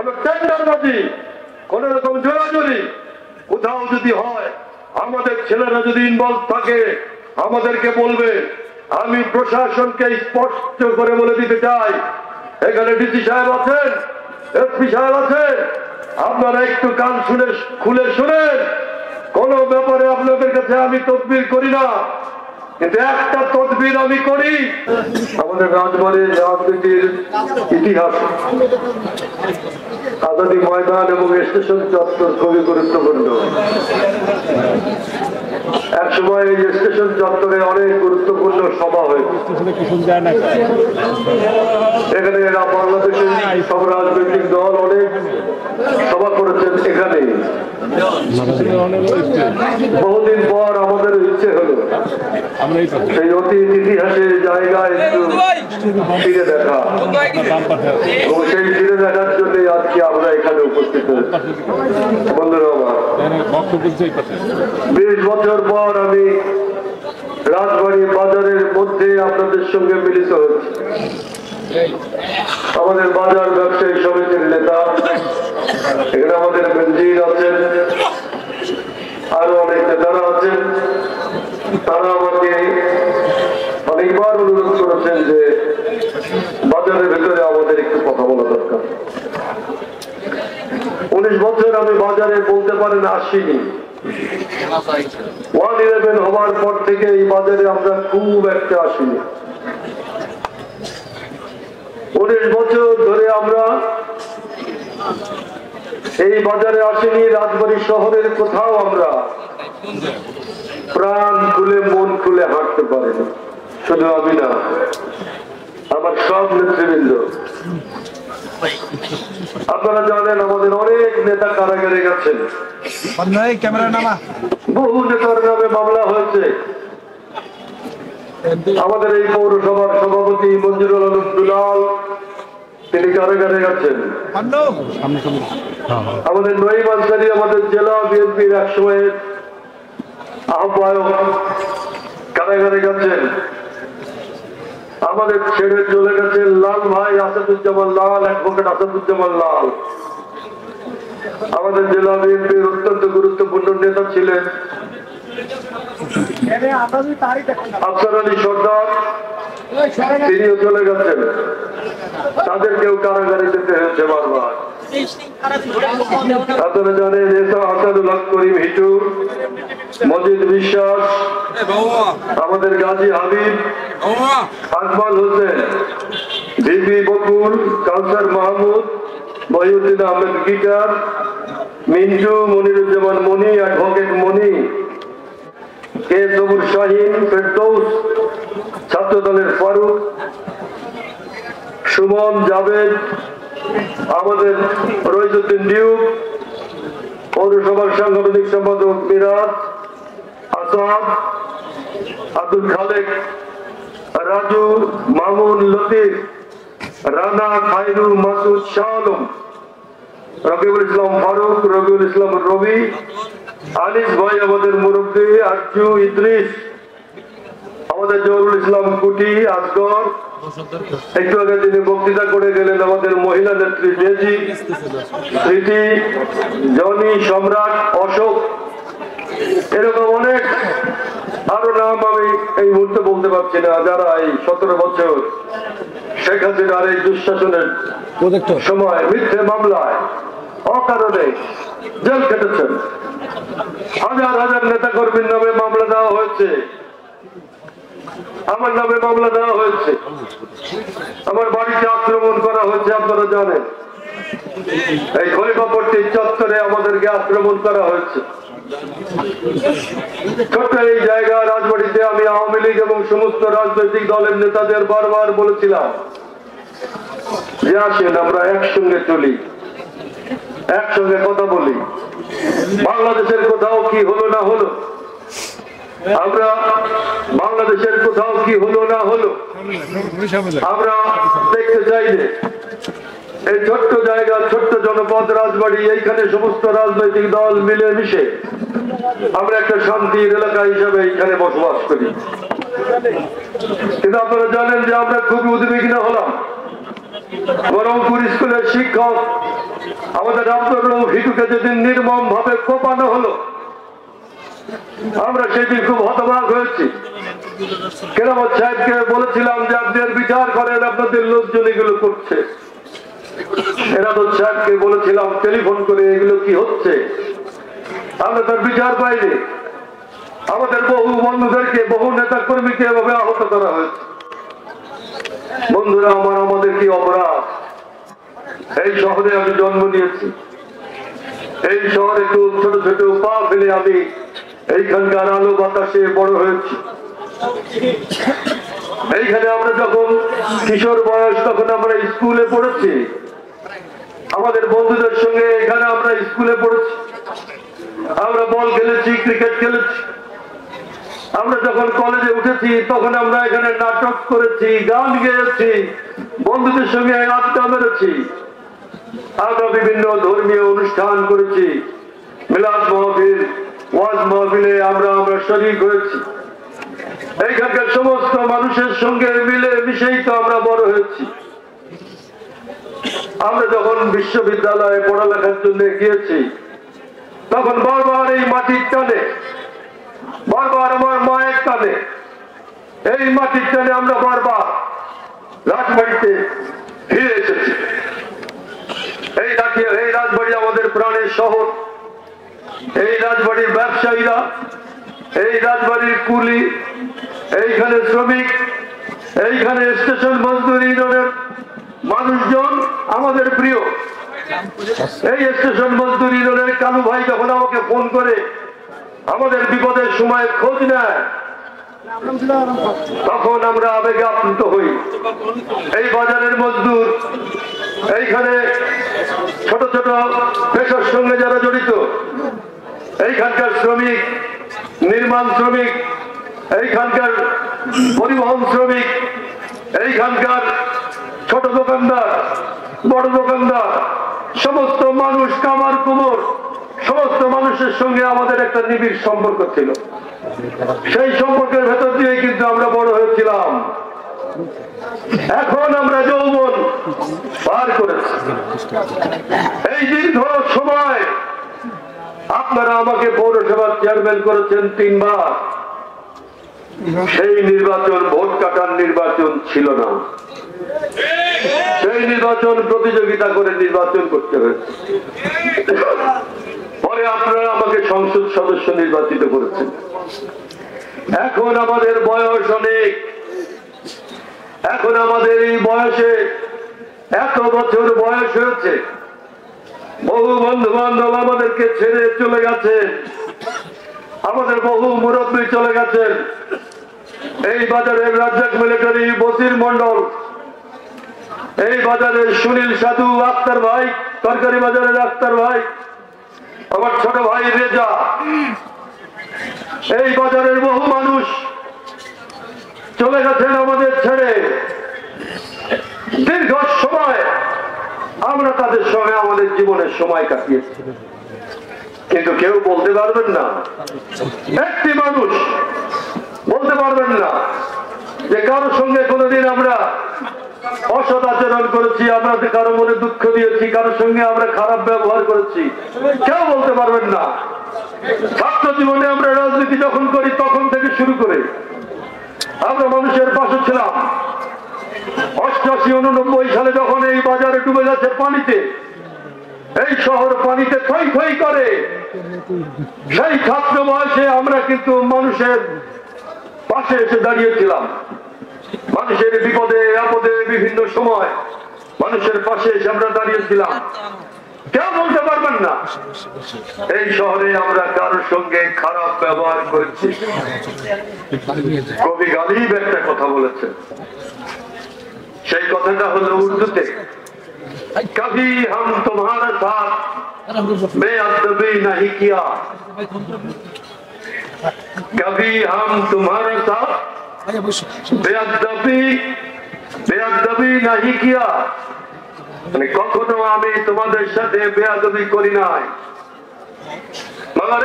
কোন টেন্ডারবাজি, কোন রকম জোরাজুরি কোথাও যদি হয়, আমাদের ছেলেরা যদি ইনভলভ থাকে আমাদেরকে বলবে। আমি প্রশাসনকে স্পষ্ট করে বলে দিতে চাই, এখানে ডিসি সাহেব আছেন, এসপি সাহেব আছেন, আপনারা একটু কান খুলে শুনেন। কোন ব্যাপারে আপনাদের কাছে আমি তদবির করি না, কিন্তু একটা তদবির আমি করি। আমাদের রাজবাড়ির রাজনীতির ইতিহাস আজাদী ময়দান এবং স্টেশন চত্বর খুবই গুরুত্বপূর্ণ। এক সময় এই স্টেশন চত্বরে অনেক গুরুত্বপূর্ণ সভা হয়েছে। এখানে বাংলাদেশের সব রাজনৈতিক দল অনেক সভা করেছেন এখানে। বহুদিন পর আমাদের ইচ্ছে হলো সেই অতীত ইতিহাসের জায়গায় একটু ফিরে দেখা, এবং সেই ফিরে দেখার জন্য আজকে আমরা এখানে উপস্থিত হয়েছি। বন্ধুরা আমার, 20 বছর পর আমি রাজবাড়ী বাজারের মধ্যে আপনাদের সঙ্গে মিলিত হচ্ছি। আমাদের বাজার ব্যবসায়ী সমিতির নেতা এখানে আমাদের বেনজির আছেন, আরো অনেক নেতারা আছেন। তারা আমাকে অনেকবার অনুরোধ করেছেন যে বাজারের ভেতরে আমাদের একটু কথা বলা দরকার। 19 বছর আমি বাজারে বলতে পারেন আসিনি। 1/11 হওয়ার পর থেকে এই বাজারে আমরা খুব একটা আসিনি। 19 বছর ধরে আমরা এই বাজারে আসিনি। রাজবাড়ী শহরের কোথাও আমরা প্রাণ খুলে মন খুলে হাঁটতে পারিনি। শুধু আমি না, আমার সব নেতৃবৃন্দ। আপনারা জানেন আমাদের অনেক নেতা কারাগারে গেছেন, বহু নেতার নামে মামলা হয়েছে। আমাদের এই পৌরসভার সভাপতি মঞ্জুরুল আলম দুলাল, তিনি কারাগারে গেছেন। আমাদের নঈম আনসারী, আমাদের জেলা বিএনপির এক সময়ের আহ্বায়ক, কারাগারে গেছেন। আমাদের ছেড়ে চলে গেছেন লাল ভাই আসাদুজ্জামান লাল, অ্যাডভোকেট আসাদুজ্জামান লাল। আমাদের জেলা বিএনপির অত্যন্ত গুরুত্বপূর্ণ নেতা ছিলেন আফসার আলী সর্দার, তিনিও চলে গেছেন। তাদেরকেও কারাগারে যেতে হয়েছে বারবার। আপনারা জানেন নেতা হাসানুল হক করিম হিটু, মজিদ বিশ্বাস, আমাদের গাজী হাবিব, আকমাল হোসেন, ভিপি বকুল, কাউসার মাহমুদ, মহিউদ্দিন আহমেদ গিটার, মিন্টু, মনিরুজ্জামান মনি, অ্যাডভোকেট মনি, কে সবুর শাহিন, ফেরদৌস, ছাত্র দলের ফারুক, সুমন, জাভেদ, আমাদের রইজুদ্দিন ডিউক, পৌরসভার সাংগঠনিক সম্পাদক মিরাজ, আসাদ, আব্দুল খালেক, রাজু, মামুন, লতিফ, রানা, খাইরু, মাসুদ, শাহ আলম, রবিউল ইসলাম ফারুক, রবিউল ইসলাম রবি, আনিস ভাই আমাদের মুরব্বী, আরজু, ইদ্রিস, আমাদের জহুরুল ইসলাম কুটি, আসগর, একটু আগে তিনি বক্তৃতা করে গেলেন আমাদের মহিলা নেত্রী জেজি, স্মৃতি, জনি, সম্রাট, অশোক, এরকম অনেক আরো নাম আমি এই মুহূর্তে বলতে পারছি না, যারা এই 17 বছর শেখ হাসিনার এই দুঃশাসনের সময় মিথ্যে মামলায় অকারণে জেল কেটেছেন। হাজার হাজার নেতা কর্মীর নামে মামলা দেওয়া হয়েছে, আমার নামে মামলা দেওয়া হয়েছে, আমার বাড়িতে আক্রমণ করা হয়েছে। আপনারা জানেন এই খলিফাপট্টি চত্বরে আমাদেরকে আক্রমণ করা হয়েছে। ছোট্ট এই জায়গা রাজবাড়িতে আমি আওয়ামী লীগ এবং সমস্ত রাজনৈতিক দলের নেতাদের বারবার বলেছিলাম যে আসেন আমরা একসঙ্গে চলি, একসঙ্গে কথা বলি। বাংলাদেশের কোথাও কি হলো না হলো, আমরা বাংলাদেশের কোথাও কি হলো না হলো আমরা দেখতে চাইলে এই ছোট্ট জায়গা, ছোট্ট জনপদ রাজবাড়ি, এইখানে সমস্ত রাজনৈতিক দল মিলে মিশে আমরা একটা শান্তির এলাকা হিসাবে এইখানে বসবাস করি। কিন্তু আপনারা জানেন যে আমরা খুবই উদ্বিগ্ন হলাম। বরংপুর স্কুলের শিক্ষক আমাদের আব্দুর রউফ হিটুকে যেদিন নির্মম ভাবে কোপানো হলো, আমরা সেদিন খুব হতবাক হয়েছি। কেরামত সাহেবকে বলেছিলাম যে আপনি এর বিচার করেন, আপনাদের লোকজন এগুলো করছে। কেরামত সাহেবকে বলেছিলাম টেলিফোন করে এগুলো কি হচ্ছে, আমরা তার বিচার পাইনি। আমাদের বহু বন্ধুদেরকে, বহু নেতা কর্মীকে এভাবে আহত করা হয়েছে। বন্ধুরা আমার, আমাদের কি অপরাধ? এই শহরে আমি জন্ম নিয়েছি, এই শহরে খুব ছোট ছোট পা ফেলে আমি এইখানকার আলো বাতাসে বড় হয়েছি। এইখানে আমরা যখন কিশোর বয়স, তখন আমরা স্কুলে পড়েছি, আমাদের বন্ধুদের সঙ্গে এখানে আমরা স্কুলে পড়েছি, আমরা বল খেলেছি, ক্রিকেট খেলেছি। আমরা যখন কলেজে উঠেছি তখন আমরা এখানে নাটক করেছি, গান গেয়েছি, বন্ধুদের সঙ্গে আড্ডা মেরেছি। আমরা বিভিন্ন ধর্মীয় অনুষ্ঠান করেছি, মিলাদ মাহফিল, ওয়াজ মাহফিলে আমরা শরীক হয়েছি। এইখানকার সমস্ত মানুষের সঙ্গে মিলে মিশেই তো আমরা বড় হয়েছি। আমরা যখন বিশ্ববিদ্যালয়ে পড়ালেখার জন্য গিয়েছি, তখন বারবার এই মাটির টানে, বারবার আমার মায়ের টানে, এই মাটির টানে আমরা বারবার রাজবাড়িতে ফিরে এসেছি। এই রাজবাড়ি আমাদের প্রাণের শহর। এই রাজবাড়ির ব্যবসায়ীরা, এই রাজবাড়ির কুলি, এইখানে শ্রমিক, এইখানে স্টেশন মজদুর ইউনিয়নের মানুষজন আমাদের প্রিয়। এই স্টেশন মজদুর ইউনিয়নের কালু ভাই যখন আমাকে ফোন করে আমাদের বিপদের সময় খোঁজ নেয়, তখন আমরা আবেগে আপ্লুত হই। এই বাজারের মজদুর, এইখানে ছোট ছোট পেশার সঙ্গে যারা জড়িত, এইখানকার শ্রমিক, নির্মাণ শ্রমিক, এইখানকার পরিবহন শ্রমিক, এইখানকার ছোট দোকানদার, বড় দোকানদার, সমস্ত মানুষ, কামার কুমোর, সমস্ত মানুষের সঙ্গে আমাদের একটা নিবিড় সম্পর্ক ছিল। সেই সম্পর্কের ভেতর দিয়ে কিন্তু আমরা বড় হয়েছিলাম। এখন আমরা যৌবন পার করেছি। এই দীর্ঘ সময় আপনারা আমাকে পৌরসভার চেয়ারম্যান করেছেন 3 বার। সেই নির্বাচন ভোট কাটার নির্বাচন ছিল না, সেই নির্বাচন প্রতিযোগিতা করে নির্বাচন করতে হয়েছে। পরে আপনারা আমাকে সংসদ সদস্য নির্বাচিত করেছেন। এখন আমাদের বয়স অনেক, এখন আমাদের এই বয়সে, এত বছর বয়স হয়েছে, বহু বন্ধু বান্ধব আমাদেরকে ছেড়ে চলে গেছেন, আমাদের বহু মুরব্বী চলে গেছেন। এই বাজারের রাজ্জাক মিলিটারি বসির মন্ডল, এই বাজারের সুনীল সাধু, আক্তার ভাই, তরকারি বাজারের আক্তার ভাই, আমার ছোট ভাই রেজা, এই বাজারের বহু মানুষ চলে গেছেন আমাদের ছেড়ে। দীর্ঘ সময় আমরা তাদের সঙ্গে আমাদের জীবনের সময় কাটিয়েছি, কিন্তু কেউ বলতে পারবেন না, একটি মানুষ বলতে পারবেন না যে কারোর সঙ্গে কোনোদিন আমরা অসৎ আচরণ করেছি, আমরা কারো মনে দুঃখ দিয়েছি, কারোর সঙ্গে আমরা খারাপ ব্যবহার করেছি, কেউ বলতে পারবেন না। ছাত্র জীবনে আমরা রাজনীতি যখন করি তখন থেকে শুরু করে আমরা মানুষের পাশে ছিলাম। 88-89 সালে যখন এই বাজারে ডুবে যাচ্ছে পানিতে, এই শহর পানিতে থই থই করে, সেই ছাত্র বয়সে আমরা কিন্তু মানুষের পাশে এসে দাঁড়িয়েছিলাম। মানুষের বিপদে আপদে বিভিন্ন সময় মানুষের পাশে এসে আমরা দাঁড়িয়েছিলাম। কেউ বলতে পারবেন না এই শহরে আমরা কারোর সঙ্গে খারাপ ব্যবহার করেছি। কবি গালিব একটা কথা বলেছেন, সেই কথাটা হলো উর্দুতে, কবি হাম তোমারা সাথ বেअदबी नहीं किया, कभी हम तुम्हारे साथ बेअदबी नहीं किया, মানে কখনো আমি তোমাদের সাথে বেয়াদবি করি নাই। मगर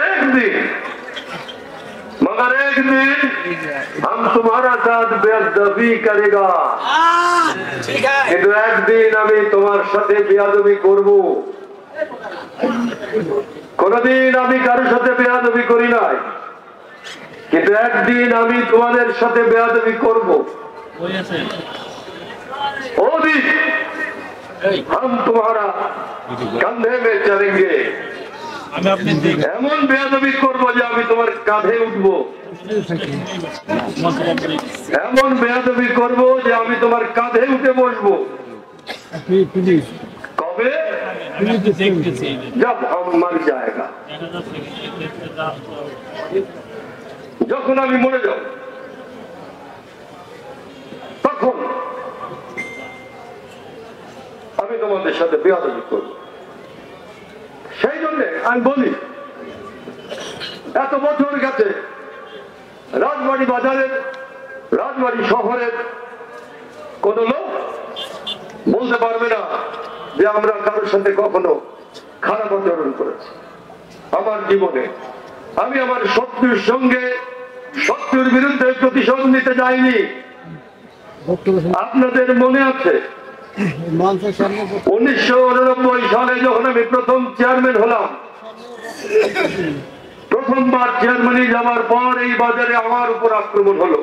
एक दिन हम तुम्हारा साथ बेअदबी करेगा, কিন্তু একদিন আমি তোমার সাথে বেয়াদবি করব। কোনদিন আমি কারোর সাথে বেয়াদবি করি নাই, কিন্তু একদিন আমি তোমাদের সাথে বেয়াদবি করব। ও দিন हम तुम्हारा कंधे में चलेंगे, এমন বেয়াদবি করবো যে আমি তোমার কাঁধে উঠবো, এমন বেয়াদবি করবো যে আমি তোমার কাঁধে উঠে বসবো। কবে? जब हम मर जाएगा, যখন আমি মরে যাব তখন আমি তোমাদের সাথে বেয়াদবি করব। সেই জন্য আমি বলি, এত বছর গেছে, রাজবাড়ী বাজারের, রাজবাড়ী শহরের কোন লোক বলতে পারবে না যে আমরা কারোর সাথে কখনো খারাপ আচরণ করেছি। আমার জীবনে আমি আমার শত্রুর সঙ্গে, শত্রুর বিরুদ্ধে প্রতিশোধ নিতে যাইনি। আপনাদের মনে আছে 1989 সালে যখন আমি প্রথম চেয়ারম্যান হলাম, প্রথমবার চেয়ারম্যানে যাওয়ার পর এই বাজারে আমার উপর আক্রমণ হলো।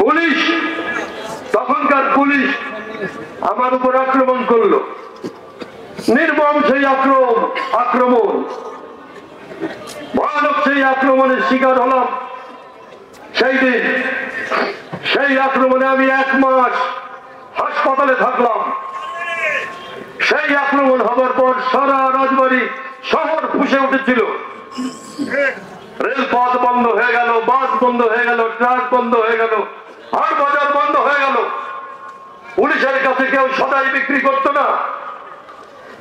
পুলিশ, তখনকার পুলিশ আমার উপর আক্রমণ করলো, নির্মম সেই আক্রমণ, ভয়ানক সেই আক্রমণের শিকার হলাম। সেই দিন, সেই আক্রমণে আমি 1 মাস হাসপাতালে থাকলাম। সেই আক্রমণ হবার পর সারা রাজবাড়ী শহর ফুঁসে উঠেছিল। রেলপথ বন্ধ হয়ে গেল, বাস বন্ধ হয়ে গেল, ট্রাক বন্ধ হয়ে গেল, হাট বাজার বন্ধ হয়ে গেল। পুলিশের কাছে কেউ সদাই বিক্রি করতো না,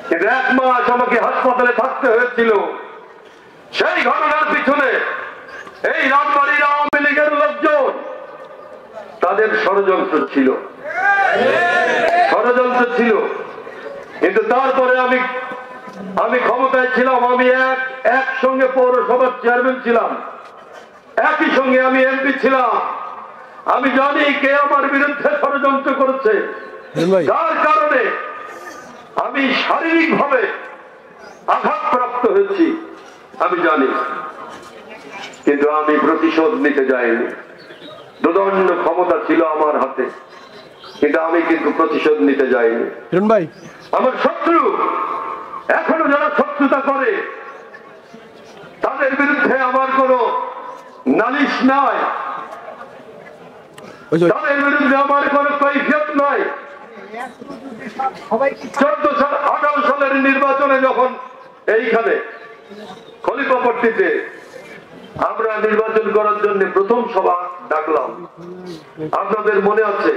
কিন্তু 1 মাস আমাকে হাসপাতালে থাকতে হয়েছিল। সেই ঘটনার পিছনে এই রাজবাড়ির আওয়ামী লীগের লোকজন, তাদের ষড়যন্ত্র ছিল, ষড়যন্ত্র ছিল। কিন্তু তারপরে আমি ক্ষমতায় ছিলাম, আমি একসঙ্গে পৌরসভার চেয়ারম্যান ছিলাম, একই সঙ্গে আমি এমপি ছিলাম। আমি জানি কে আমার বিরুদ্ধে ষড়যন্ত্র করেছে, যার কারণে আমি শারীরিকভাবে আঘাতপ্রাপ্ত হয়েছি, আমি জানি। কিন্তু আমি প্রতিশোধ নিতে যাইনি। দুদণ্ড ক্ষমতা ছিল আমার হাতে, কিন্তু আমি কিন্তু প্রতিশোধ নিতে যাইনি। আমার শত্রু, এখনো যারা শত্রুতা করে, তাদের বিরুদ্ধে আমার কোনো নালিশ নাই, তাদের বিরুদ্ধে আমার কোনো কৈফিয়ত নাই। 18 সালের নির্বাচনে যখন এইখানে খলিফাপট্টিতে আমরা নির্বাচন করার জন্য প্রথম সভা ডাকলাম, আপনাদের মনে আছে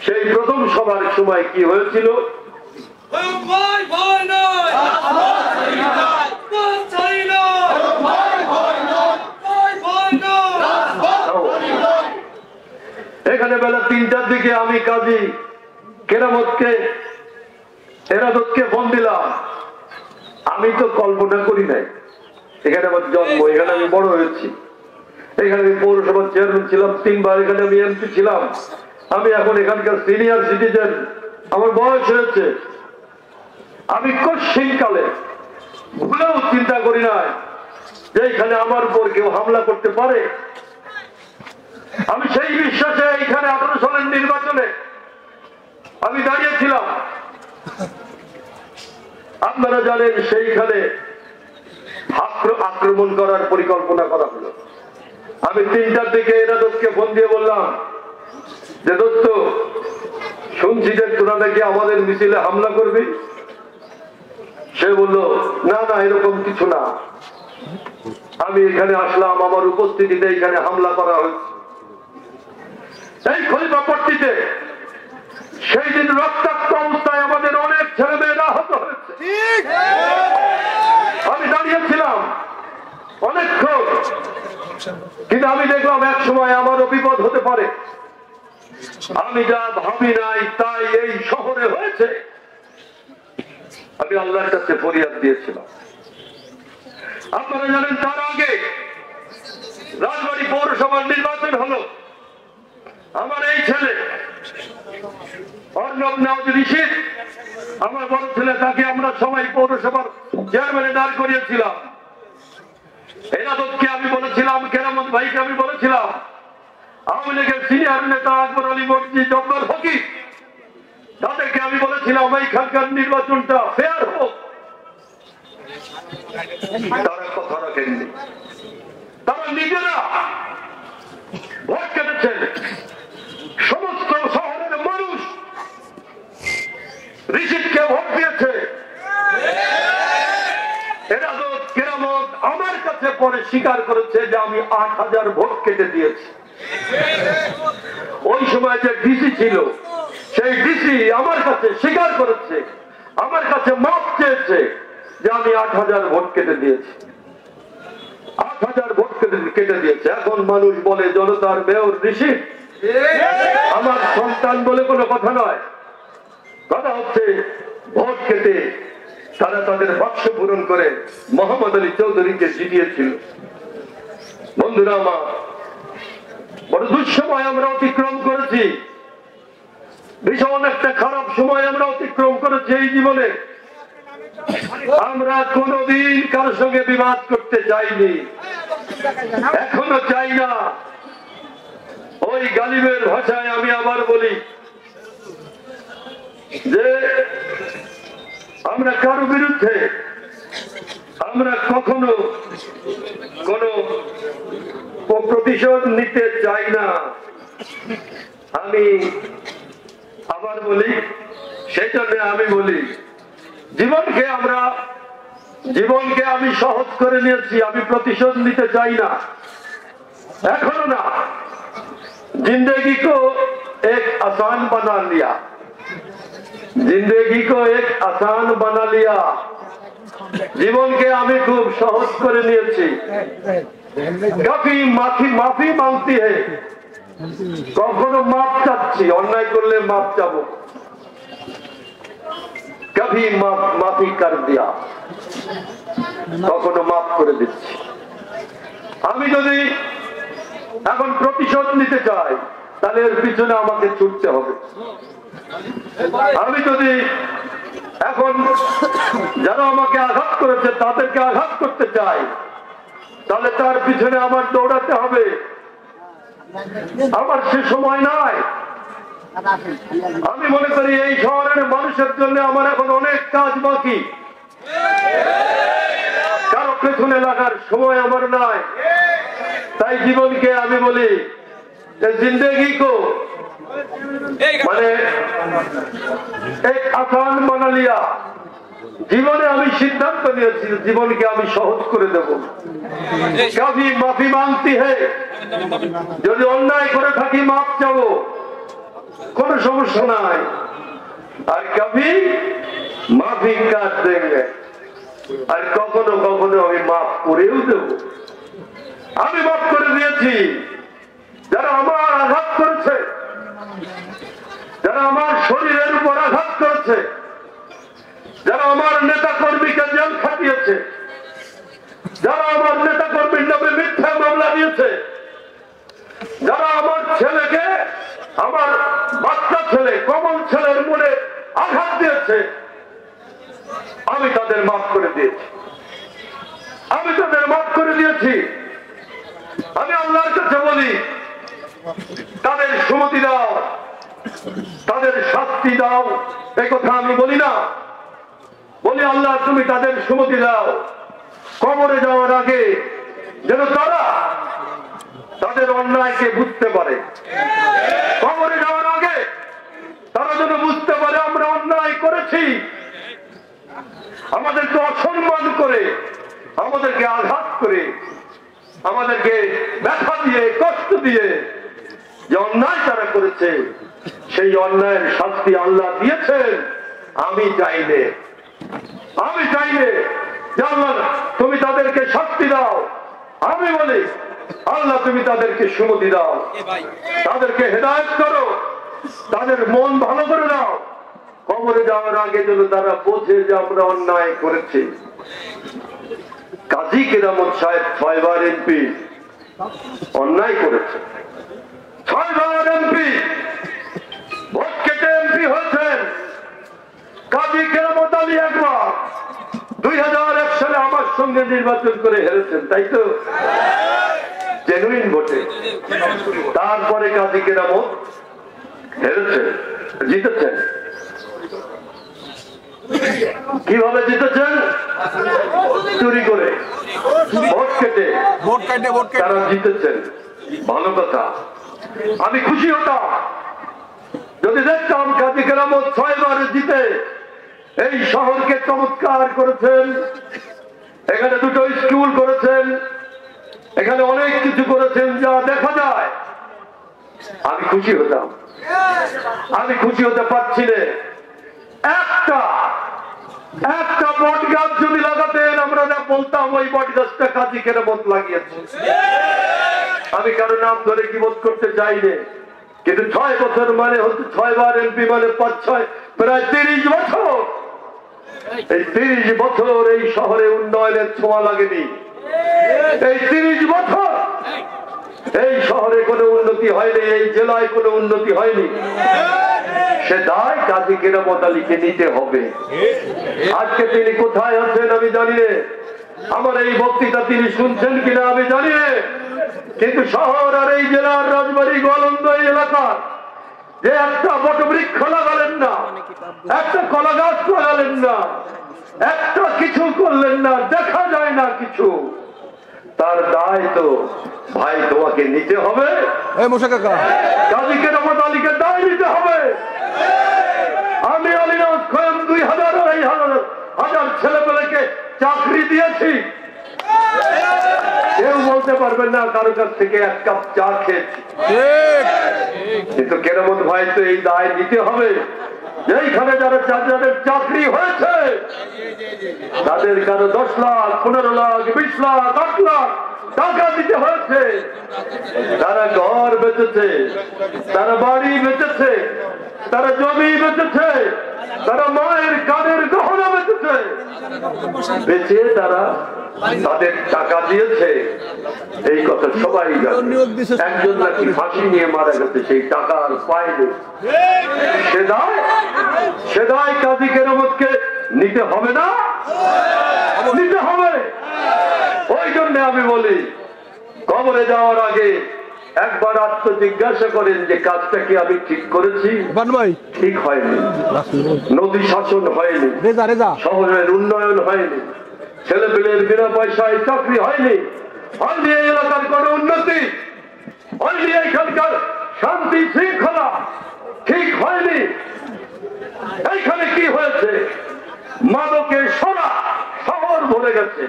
সেই প্রথম সভার সময় কি হয়েছিল? এখানে বেলা 3টার দিকে আমি কাজী এরাদতকে ফোন দিলাম। আমি তো কল্পনা করি নাই, এখানে আমার জন্ম, এখানে আমি বড় হয়েছি, এখানে আমি পৌরসভার চেয়ারম্যান ছিলাম 3 বার, এখানে আমি এমপি ছিলাম, আমি এখন এখানকার সিনিয়র সিটিজেন, আমার বয়স হয়েছে। আমি কশিনকালে ভুলেও চিন্তা করি নাই যে এখানে আমার উপর কেউ হামলা করতে পারে। আমি সেই বিশ্বাসে এখানে 18 সালের নির্বাচনে আমি দাঁড়িয়েছিলাম। আপনারা জানেন সেইখানে আক্রমণ করার পরিকল্পনা করা হলো। আমি 3টার দিকে এরাদতকে ফোন দিয়ে বললাম যে দোস্ত, শুনছি যে তোরা নাকি আমাদের মিছিলে হামলা করবি। সে বলল না না, এরকম কিছু না, আমি এখানে আসলাম, আমার উপস্থিতিতে এখানে হামলা করা হয়েছে। এই খলিফাপট্টিতে সেই দিন রক্তাক্ত অবস্থায় আমাদের অনেক ছেলে মেয়েরা আহত হয়েছে। আমি দাঁড়িয়েছিলাম অনেকক্ষণ, কিন্তু আমি দেখলাম এক সময় আমারও বিপদ হতে পারে। আমি যা ভাবি নাই তাই এই শহরে হয়েছে। আমি আল্লাহর কাছে ফরিয়াদ দিয়েছিলাম। আপনারা জানেন তার আগে রাজবাড়ী পৌরসভার নির্বাচন হলো। আমার এই ছেলে অর্ণব নাওজ ঋষির আমার বড় ছেলে তাকে আমরা সবাই পৌরসভার চেয়ারম্যানে দাঁড় করিয়েছিলাম। এনাদতকে আমি বলেছিলাম, কেরামত ভাইকে আমি বলেছিলাম, আওয়ামী লীগের সিনিয়র নেতা আকবর আলী মর্জি, জব্বার ফকির, তাদেরকে আমি বলেছিলাম এইখানকার নির্বাচনটা ফেয়ার হোক। তারা কথা রাখেননি। তারা নিজেরা ভোট কেটেছেন। সমস্ত শহরের মানুষ ঋষিদকে ভোট দিয়েছে। এনাদত, কেরামত আমার কাছে পরে স্বীকার করেছে যে আমি ৮,০০০ ভোট কেটে দিয়েছি। ওই সময় যে ডিসি ছিল, সেই ডিসি আমার কাছে স্বীকার করেছে, আমার কাছে মাপ চেয়েছে যে আমি ৮,০০০ ভোট কেটে দিয়েছি। ৮,০০০ ভোট কেটে দিয়েছে। এখন মানুষ বলে জনতার মেয়র ঋষি আমার সন্তান বলে কোনো কথা নয়। কথা হচ্ছে ভোট কেটে তারা তাদের বাক্স পূরণ করে মোহাম্মদ আলী চৌধুরীকে জিতিয়েছিল। বন্ধুরা আমার, বড় দুঃসময় আমরা অতিক্রম করেছি। ভীষণ একটা খারাপ সময় আমরা অতিক্রম করেছি এই জীবনে। আমরা কোনদিন কারোর সঙ্গে বিবাদ করতে চাইনি, এখনো চাই না। ওই গালিবের ভাষায় আমি আবার বলি যে আমরা কারো বিরুদ্ধে আমরা কখনো কোনো প্রতিশোধ নিতে চাই না। আমি আবার বলি, সেই জন্য আমি বলি জীবনকে আমি সহজ করে নিয়েছি। আমি প্রতিশোধ নিতে চাই না, এখনো না। जिंदगी को एक आसान बना लिया, जिंदगी को एक आसान बना लिया। জীবনকে আমি খুব সহজ করে নিয়েছি। কাফি মাফি মাংতি হে, কখনো মাপ চাচ্ছি, অন্যায় করলে মাপ চাবো। কভি মাফি কর দিয়া, কখনো মাফ করে দিচ্ছি। আমি যদি এখন প্রতিশোধ নিতে চাই তাহলে এর পিছনে আমাকে ছুটতে হবে। আমি যদি এখন যারা আমাকে আঘাত করেছে তাদেরকে আঘাত করতে চাই তাহলে তার পিছনে আমার দৌড়াতে হবে। আমার সে সময় নাই। আমি মনে করি এই শহরের মানুষের জন্য আমার এখন অনেক কাজ বাকি। কারো পেছনে লাগার সময় আমার নাই। তাই জীবনকে আমি বলি জিন্দেগি কো মানে এক আসান বানা লিয়া। জীবনে আমি সিদ্ধান্ত নিয়েছি জীবনকে আমি সহজ করে দেব। কাফি মাফি মাংতি হে, যদি অন্যায় করে থাকি মাপ চাবো, কোনো সমস্যা নাই। আর কভি মাফি কাট দেঙ্গে, আর কখনো কখনো আমি মাফ করেও দেব। আমি মাফ করে দিয়েছি যারা আমার আঘাত করেছে, যারা আমার শরীরের উপর আঘাত করেছে, যারা আমার নেতা কর্মীকে জেল খাটিয়েছে, যারা আমার নেতা কর্মীর নামে মিথ্যা মামলা দিয়েছে, যারা আমার ছেলেকে, আমার বাচ্চা ছেলে কমল ছেলের মনে আঘাত দিয়েছে, আমি তাদের মাফ করে দিয়েছি। আমি তাদের মাফ করে দিয়েছি। আমি আল্লাহর কাছে বলি তাদের সুমতি দাও, তাদের শাস্তি দাও। এই কথা আমি বলি না, বলি আল্লাহ তুমি তাদের সুমতি দাও। কবরে যাওয়ার আগে যেন তারা তাদের অন্যায়কে বুঝতে পারে। কবরে যাওয়ার আগে তারা যেন বুঝতে পারে আমরা অন্যায় করেছি। আমাদেরকে অসম্মান করে, আমাদেরকে আঘাত করে, আমাদেরকে ব্যথা দিয়ে, কষ্ট দিয়ে যে অন্যায় তারা করেছে, সেই অন্যায়ের শাস্তি আল্লাহ দিয়েছেন। আমি চাইলে যে আল্লাহ তুমি তাদেরকে শাস্তি দাও। আমি বলি আল্লাহ তুমি তাদেরকে সুমতি দাও, তাদেরকে হেদায়েত করো, তাদের মন ভালো করে দাও। কবরে যাওয়ার আগে যেন তারা বোঝে যে আমরা অন্যায় করেছি। কাজী কেরামত সাহেব 6 বার এমপি, অন্যায় করেছে। 6 বার এমপি, ভোট কেটে এমপি হয়েছেন। কাজী কেরামত আলী একবার 2001 সালে আমার সঙ্গে নির্বাচন করে হেরেছেন, তাই তো? জেনুইন ভোটে। তারপরে কাজী কেরামত হেরেছেন, জিতেছেন। কিভাবে জিতেছেন? চুরি করে, ভোট কেটে তারা জিতেছেন। ভালো কথা, আমি খুশি হতাম যদি দেখতাম কাজী কেরামত 6 বার জিতে এই শহরকে চমৎকার করেছেন, এখানে 2টো স্কুল করেছেন, এখানে অনেক কিছু করেছেন যা দেখা যায়। আমি খুশি হতাম। আমি খুশি হতে পারছি না। একটা বট গাছ যদি লাগাতেন আমরা যা বলতাম ওই বট গাছটা কাজী কেরামত লাগিয়েছে। আমি কারো নাম ধরে কি বোধ করতে চাইনি, কিন্তু 6 বছর মানে হচ্ছে 6 বার এমপি মানে 5-6 প্রায় 30 বছর। এই 30 বছর এই শহরে উন্নয়নের ছোঁয়া লাগেনি। এই 30 বছর এই শহরে কোনো উন্নতি হয়নি, এই জেলায় কোনো উন্নতি হয়নি। সে দায় কাজী কেরামত আলীকে নিতে হবে। আজকে তিনি কোথায় আছেন আমি জানি না, আমার এই বক্তৃতা তিনি শুনছেন কিনা আমি জানি না, কিন্তু শহর আর এই জেলার রাজবাড়ী গোয়ালন্দ এই এলাকার যে একটা বটবৃক্ষ লাগালেন না, একটা কলা গাছ লাগালেন না, একটা কিছু করলেন না, দেখা যায় না কিছু, তার দায় তো ভাই তোমাকে নিতে হবে। কাজী কেরামত আলীকে দায় নিতে হবে। আমি আলীনাথ খোয়েম 2000 ছেলেপেলেকে চাকরি দিয়েছি। কেউ বলতে পারবেন না কারো কাছ থেকে 1 কাপ চা খেয়েছি, কিন্তু কেরামত ভাই তো এই দায় নিতে হবে। যেইখানে যাদের চাকরি হয়েছে তাদের কারো 10 লাখ 15 লাখ 20 লাখ 8 লাখ টাকা দিতে হয়েছে। তারা ঘর বেচেছে, তারা বাড়ি বেচেছে, তারা জমি বেচেছে, তারা মায়ের কানের গহনা বেচেছে, বেচে তারা তাদের টাকা দিয়েছে। এই কথা সবাই জানে। একজন নাকি ফাঁসি নিয়ে মারা গেছে, সেই টাকা আর পায়নি। সে দায় কাজী কেরামতকে নিতে হবে না, নিতে হবে। ওই জন্য আমি বলি কবরে যাওয়ার আগে একবার আত্মজিজ্ঞাসা করেন যে কাজটা কি আমি ঠিক করেছি। ঠিক হয়নি, নদী শাসন হয়নি, শহরের উন্নয়ন হয়নি, ছেলেপেলের বিনা পয়সায় চাকরি হয়নি, হয়নি এই এলাকার কোন উন্নতি, হয়নি এইখানকার শান্তি শৃঙ্খলা ঠিক হয়নি। এইখানে কি হয়েছে? মাদকের সরা শহর ভরে গেছে,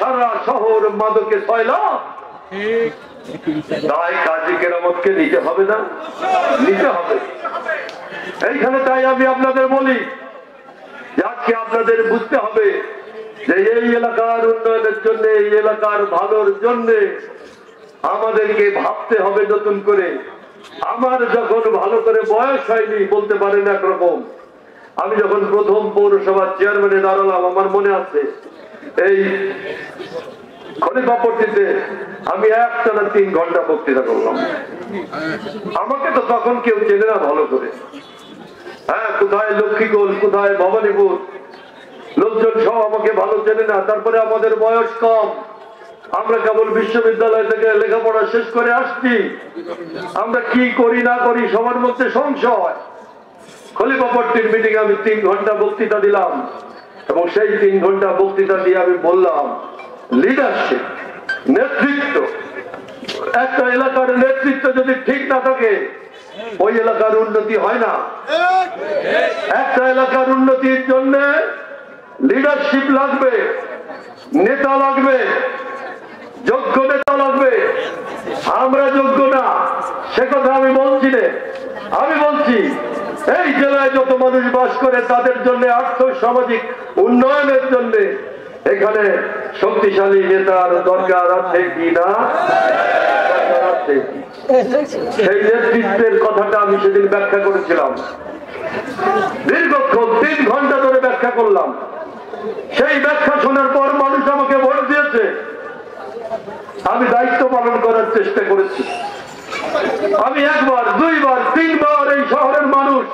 সারা শহর মাদকে সয়লাভ। তাই কাজী কেরামতকে নিতে হবে না, নিতে হবে। এইখানে তাই আমি আপনাদের বলি যে আজকে আপনাদের বুঝতে হবে যে এই এলাকার উন্নয়নের জন্য, এই এলাকার ভালোর জন্য আমাদেরকে ভাবতে হবে নতুন করে। আমার যখন ভালো করে বয়স হয়নি বলতে পারেন একরকম, আমি যখন প্রথম পৌরসভার চেয়ারম্যানে দাঁড়ালাম আমার মনে আছে এই খলিফাপট্টিতে আমি একটানা 3 ঘন্টা বক্তৃতা করলাম। আমাকে তো তখন কেউ চেনে না ভালো করে। হ্যাঁ, কোথায় লক্ষ্মীগোল, কোথায় ভবানীপুর, লোকজন সব আমাকে ভালো চেনে না। তারপরে আমাদের বয়স কম, আমরা কেবল বিশ্ববিদ্যালয় থেকে লেখাপড়া শেষ করে আসছি। আমরা কি করি না করি সবার মধ্যে সংশয়। খলিফাপট্টির মিটিং আমি 3 ঘন্টা বক্তৃতা দিলাম, এবং সেই 3 ঘন্টা বক্তৃতা দিয়ে আমি বললাম লিডারশিপ, নেতৃত্ব। একটা এলাকার নেতৃত্ব যদি ঠিক না থাকে ওই এলাকার উন্নতি হয় না। একটা এলাকার উন্নতির জন্য লিডারশিপ লাগবে, নেতা লাগবে, যোগ্য নেতা লাগবে। আমরা যোগ্য না সে কথা আমি বলছি না, আমি বলছি এই জেলায় যত মানুষ বাস করে তাদের জন্য আর্থ সামাজিক উন্নয়নের জন্য এখানে শক্তিশালী নেতার দরকার আছে কি না? সেই নেতৃত্বের কথাটা আমি সেদিন ব্যাখ্যা করেছিলাম, দীর্ঘক্ষণ 3 ঘন্টা ধরে ব্যাখ্যা করলাম। সেই ব্যাখ্যা শোনার পর মানুষ আমাকে ভোট দিয়েছে, আমি দায়িত্ব পালন করার চেষ্টা করেছি। আমি 1 বার 2 বার 3 বার এই শহরের মানুষ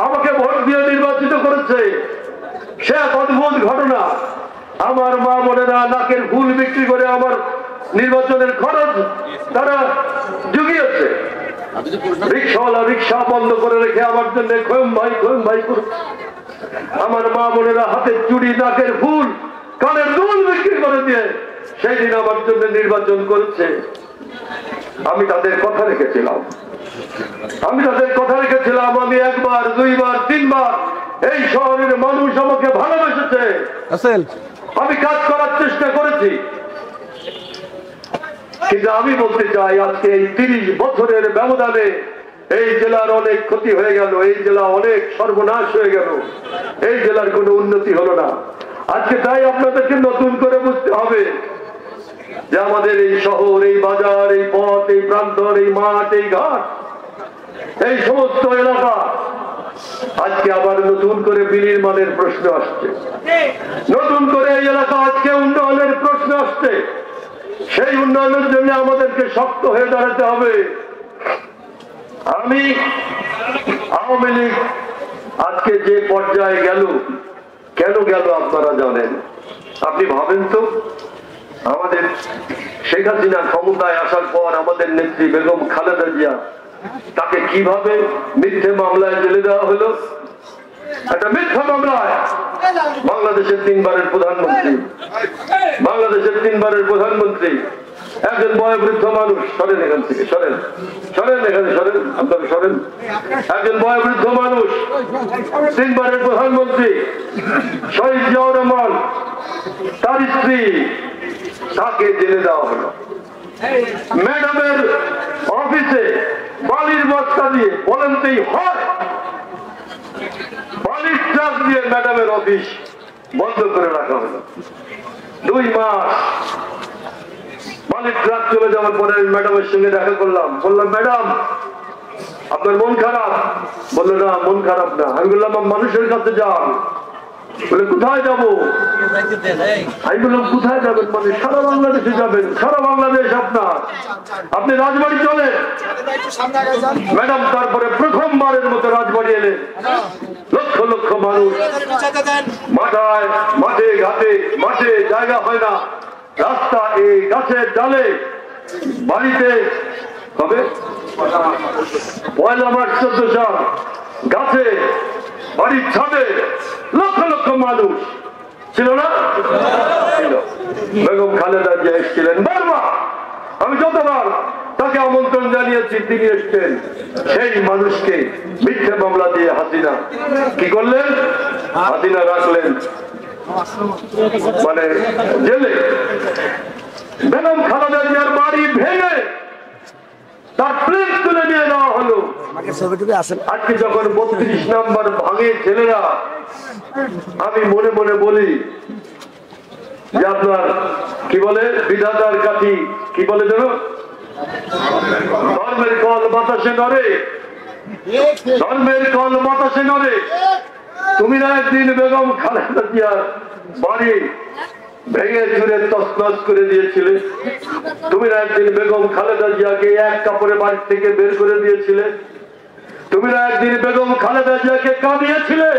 আমাকে ভোট দিয়ে নির্বাচিত করেছে। সে এক অদ্ভুত ঘটনা। আমার মা বোনেরা নাকের ফুল বিক্রি করে আমার নির্বাচনের খরচ তারা জুগিয়েছে। রিক্সাওয়ালা রিক্সা বন্ধ করে রেখে আমার জন্য খোম ভাই করছে। আমার মা বোনেরা হাতের চুড়ি নাকের ফুল কানের দুল বিক্রি করে দিয়ে সেই দিন আমার জন্য নির্বাচন করেছে। আমি তাদের কথা রেখেছিলাম। আমি একবার, দুইবার, তিনবার এই শহরের মানুষ আমাকে ভালোবেসেছে। আমি কাজ করার চেষ্টা করেছি। কিন্তু আমি বলতে চাই, আজকে এই 30 বছরের ব্যবধানে এই জেলার অনেক ক্ষতি হয়ে গেল, এই জেলা অনেক সর্বনাশ হয়ে গেল, এই জেলার কোনো উন্নতি হলো না। আজকে তাই আপনাদেরকে নতুন করে বুঝতে হবে যে আমাদের এই শহর, এই বাজার, এই পথ, এই প্রান্তর, এই মাঠ, এই ঘাট, এই সমস্ত এলাকা আজকে আবার নতুন করে বিনির্মাণের প্রশ্ন আসছে। নতুন করে এই এলাকা আজকে উন্নয়নের প্রশ্ন আসছে। সেই উন্নয়নের জন্য আমাদেরকে শক্ত হয়ে দাঁড়াতে হবে। আমি আওয়ামী লীগ আজকে যে পর্যায়ে গেল, কেন গেল আপনারা জানেন? আপনি ভাবেন তো, আমাদের শেখ হাসিনা ক্ষমতায় আসার পর আমাদের নেত্রী বেগম খালেদা জিয়া, তাকে কিভাবে মিথ্যে মামলায় জেলে দেওয়া হলো। একটা মিথ্যা মামলায় বাংলাদেশের 3 বারের প্রধানমন্ত্রী, একজন বয়োবৃদ্ধ মানুষ, সরেন এখান থেকে, সরেন আপনারা সরেন। একজন বয়োবৃদ্ধ মানুষ, 3 বারের প্রধানমন্ত্রী শহীদ জিয়াউর রহমান, তার স্ত্রী, তাকে জেলে দেওয়া হলো। ম্যাডামের অফিসে বালির বস্তা দিয়ে, বলেন তো হয়, বালির ট্রাক দিয়ে ম্যাডামের অফিস বন্ধ করে রাখা হলো। 2 মাস বালির ট্রাক চলে যাওয়ার পরে ম্যাডামের সঙ্গে দেখা করলাম। বললাম, ম্যাডাম আপনার মন খারাপ? বললো, না মন খারাপ না। আমি বললাম, মানুষের কাছে যান। বলে, কোথায় যাবো? আমি বললাম, কোথায় যাবেন? মানে সারা বাংলাদেশে যাবেন। সারা বাংলাদেশ আপনার, আপনি রাজবাড়ি চলেন। ম্যাডাম তারপরে প্রথমবারের মতো রাজবাড়ি এলেন। লক্ষ লক্ষ মানুষ, মাঠে ঘাটে, মাঠে জায়গা হয় না, রাস্তা এই গাছের ডালে, বাড়িতে হবে 1 মার্চ 14 সাল, গাছে, বাড়ির ছাদে লক্ষ লক্ষ মানুষ ছিল না? বেগম খালেদা জিয়া এসেছিলেন বারবার। আমি যতবার তাকে আমন্ত্রণ জানিয়েছি, তিনি এসছেন। সেই মানুষকে মিথ্যে মামলা দিয়ে হাসিনা কি করলেন? হাসিনা রাখলেন মানে জেলে। বেগম খালেদা জিয়ার বাড়ি ভেঙে তার প্লেট তুলে নিয়ে যাওয়া হলো। আজকে যখন 32 নম্বর ভাঙে ছেলেরা, আমি মনে মনে বলি যে আপনার কি বলে, বিধাতার কাঠি কি বলে যেন, ধর্মের কল বাতাসে নড়ে, ধর্মের কল বাতাসে নড়ে। তুমি না একদিন বেগম খালেদা জিয়ার বাড়ি ভেঙে চুরে তছনছ করে দিয়েছিলে? তুমি না একদিন বেগম খালেদা জিয়াকে এক কাপড়ে বাড়ি থেকে বের করে দিয়েছিলে? তুমি না একদিন বেগম খালেদা জিয়াকে কাঁদিয়েছিলে?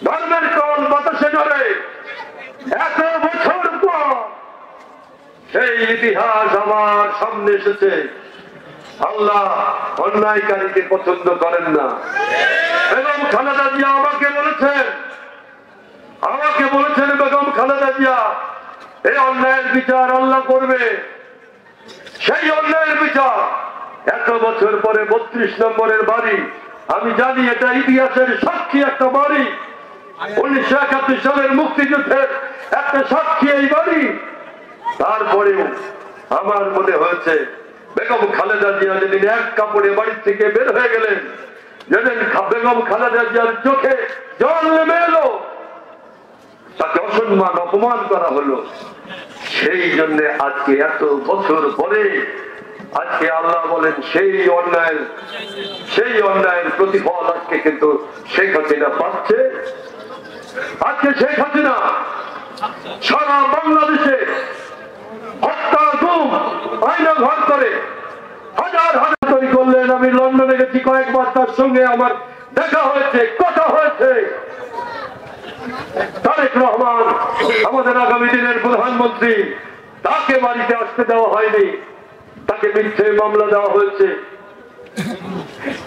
ধর্মের কল বাতাসে নড়ে। এত বছর পর সেই ইতিহাস আমার সামনে এসেছে। আল্লাহ অন্যায়কারীকে পছন্দ করেন না। বেগম খালেদা জিয়া আমাকে বলেছেন বেগম খালেদা জিয়া, এই অন্যায়ের বিচার আল্লাহ করবে। সেই অন্যায়ের বিচার এত বছর পরে 32 নম্বরের বাড়ি, আমি জানি এটা ইতিহাসের সাক্ষী একটা বাড়ি, 1971 সালের মুক্তিযুদ্ধের একটা সাক্ষী এই বাড়ি। তারপরেও আমার মনে হয়েছে বেগম খালেদা জিয়া যেদিন এক কাপড়ে বাড়ি থেকে বের হয়ে গেলেন, যেদিন বেগম খালেদা জিয়ার চোখে জল নেমে এলো, তাকে অসম্মান অপমান করা হলো। সেই জন্য আজকে এত বছর পরে আজকে আল্লাহ বলেন সেই অন্যায়ের প্রতিফল আজকে কিন্তু শেখ হাসিনা পাচ্ছে। আজকে শেখ হাসিনা সারা বাংলাদেশে হত্যা, গুম, আয়না ঘর করে হাজার হাজার তৈরি করলেন। আমি লন্ডনে গেছি কয়েকবার, তার সঙ্গে আমার দেখা হয়েছে, কথা হয়েছে। তারেক রহমান আমাদের আগামী দিনের প্রধানমন্ত্রী, তাকে বাড়িতে আসতে দেওয়া হয়নি, তাকে মিথ্যে মামলা দেওয়া হয়েছে।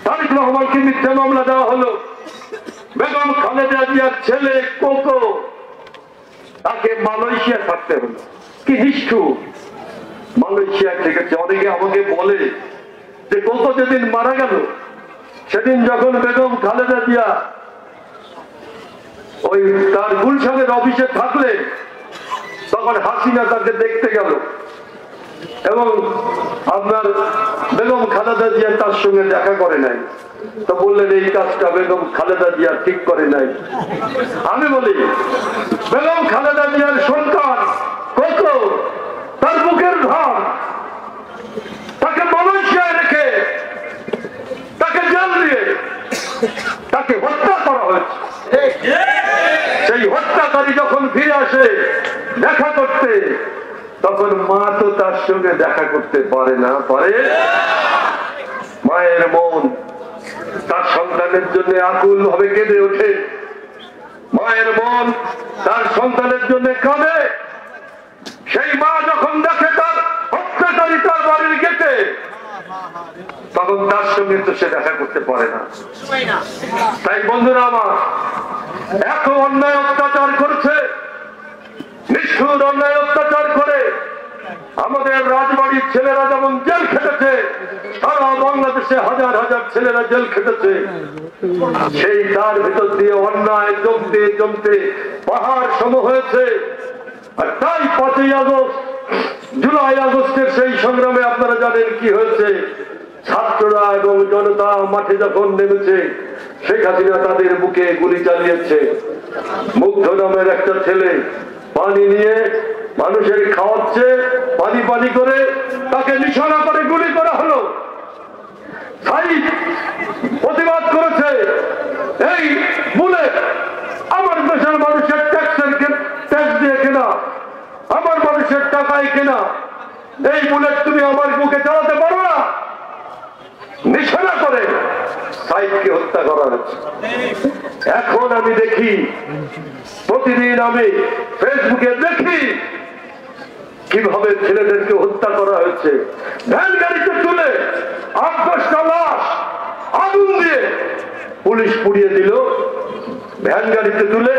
তারেক রহমানকে মিথ্যে মামলা দেওয়া হলো। বেগম খালেদা জিয়ার ছেলে কোকো, তাকে মালয়েশিয়া থাকতে হলো। কি নিষ্ঠুর! মালয়েশিয়া থেকেছে। অনেকে আমাকে বলে যে কোকো যেদিন মারা গেল, সেদিন যখন বেগম খালেদা জিয়া ওই তার গুলশানের অফিসে থাকলে, তখন হাসিনা তাকে দেখতে গেল এবং আপনার বেগম খালেদা জিয়া তার সঙ্গে দেখা করে নাই। তো বললেন এই কাজটা বেগম খালেদা জিয়া ঠিক করে নাই। আমি বলি, বেগম খালেদা জিয়ার সন্তান কোকো, তার বুকের ভার, তাকে মালয়েশিয়ায় রেখে, তাকে জেল দিয়ে তাকে হত্যা করা হয়েছে। সেই হত্যাকারী যখন ফিরে আসে দেখা করতে, তখন মা তো তার সঙ্গে দেখা করতে পারে না। পারে? মায়ের মন তার সন্তানের জন্য আকুল ভাবে কেঁদে ওঠে। মায়ের মন তার সন্তানের জন্য কাঁদে। সেই মা যখন দেখে তার হত্যাকারী তার বাড়ির গেটে, তখন তার সঙ্গে তো সে দেখা করতে পারে না। তাই বন্ধুরা আমার, এত অন্যায় অত্যাচার করছে, নিষ্ঠুর অন্যায় অত্যাচার করে আমাদের রাজবাড়ির ছেলেরা যেমন জেল খেটেছে, সারা বাংলাদেশে হাজার হাজার ছেলেরা জেল খেটেছে। সেই তার ভিতর দিয়ে অন্যায় জমতে জমতে পাহাড় সম হয়েছে। আর তাই 5ই আগস্ট, জুলাই আগস্টের সেই সংগ্রামে আপনারা জানেন কি হয়েছে। ছাত্ররা এবং জনতা মাঠে যখন নেমেছে, শেখ হাসিনা তাদের বুকে গুলি চালিয়েছে। মুগ্ধ নামের একটা ছেলে পানি নিয়ে মানুষের খাওয়াচ্ছে, পানি পানি করে তাকে নিশানা করে গুলি করা হলো। সাইদ প্রতিবাদ করেছে, এই বুলেট আমার দেশের মানুষের ট্যাক্স দিয়ে কেনা, আমার মানুষের টাকায় কেনা, এই বুলেট তুমি আমার বুকে চালাতে পারো না। নিশানা করে সাইদকে হত্যা করা হচ্ছে। এখন আমি দেখি, প্রতিদিন আমি ফেসবুকে দেখি কিভাবে ছেলেদেরকে হত্যা করা হয়েছে। ভ্যান গাড়িতে তুলে 8-10টা লাশ আগুন দিয়ে পুলিশ পুড়িয়ে দিল। ভ্যান গাড়িতে তুলে